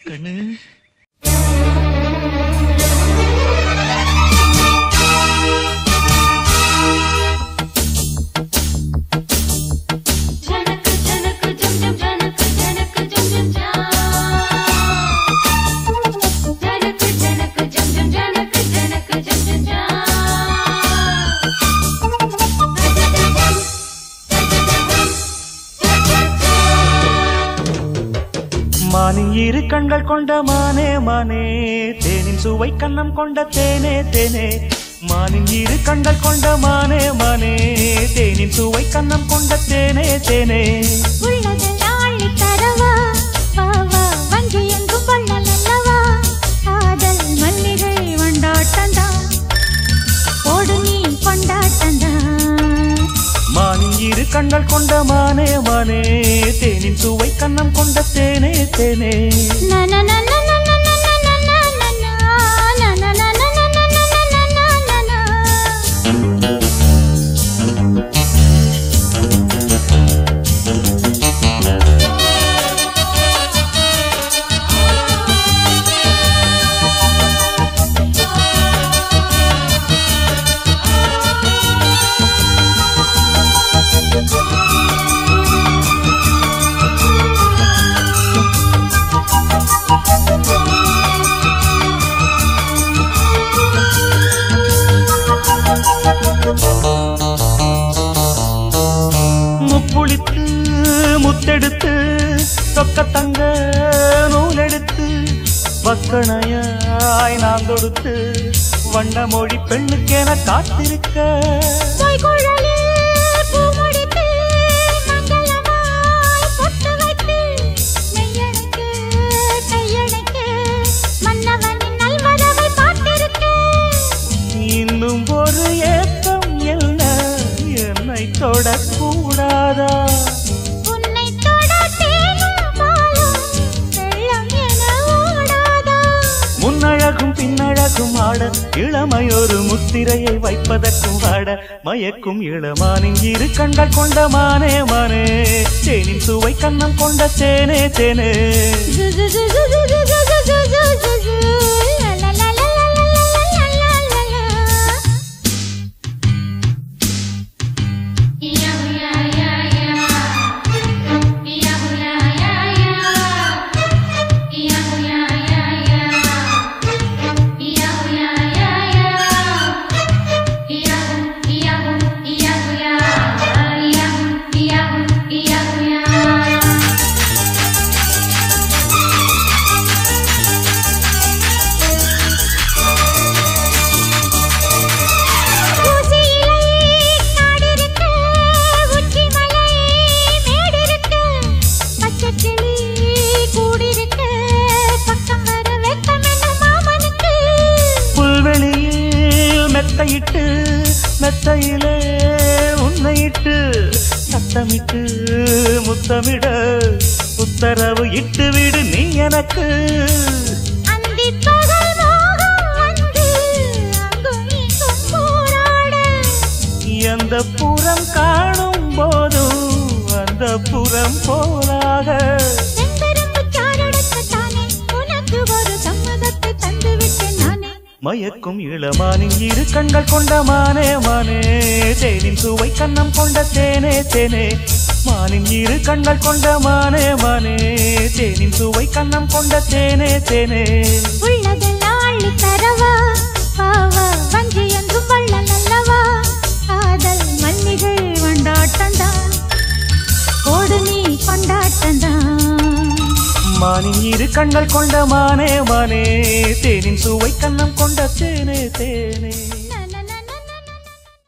கண்ணு மானின் இரு கண்கள் கொண்ட மானே மானே தேனின் சுவை கண்ணம் கொண்ட தேனே தேனே மானின் இரு கண்கள் கொண்ட மானே மானே தேனின் சுவை கண்ணம் கொண்ட தேனே தேனே இரு கண்கள் கொண்ட மானே மானே தேனின் சுவை கண்ணம் கொண்ட தேனே தேனே முப்புளித்து முத்தெடுத்து தொக்க தங்க நூலெடுத்து வக்கணையாய் நான் தொடுத்து வண்ண மொழி பெண்ணுக்கென காத்திருக்க இன்னும் ஒரு ஏக்கம் என்ன என்னை தொடக்கூடாதா உன்னை தொட முன்னழகும் பின்னழகும் ஆட இளமையொரு முத்திரையை வைப்பதற்கும் ஆட மயக்கும் இளமானின் இரு கண்கள் கொண்ட மானே மானே தேனின் சுவை கண்ணம் கொண்ட தேனே தேனே மெத்தையிட்டு மெத்தையிலே உன்னையிட்டு சத்தமிட்டு முத்தமிட உத்தரவு இட்டு விடு நீ எனக்கு எந்த புறம் காணும் போதும் அந்த புறம் போலாக மயக்கும் இளமானின் இரு கண்கள் கொண்ட மானே மானே தேனின் சுவை கண்ணம் கொண்ட தேனே தேனே மானின் இரு கண்கள் கொண்ட மானே மானே தேனின் சுவை கண்ணம் கொண்ட தேனே தேனே உள்ளதெல்லாம் அள்ளி தரவா ஆவா வஞ்சி என்றும் வள்ளல் அல்லவா காதல் மல்லிகை வண்டாட்டந்தான் கோடு நீ கொண்டாட்டந்தான் மானின் இரு கண்கள் கொண்ட மானே மானே தேனின் சுவை கண்ணம் கொண்ட தேனே தேனே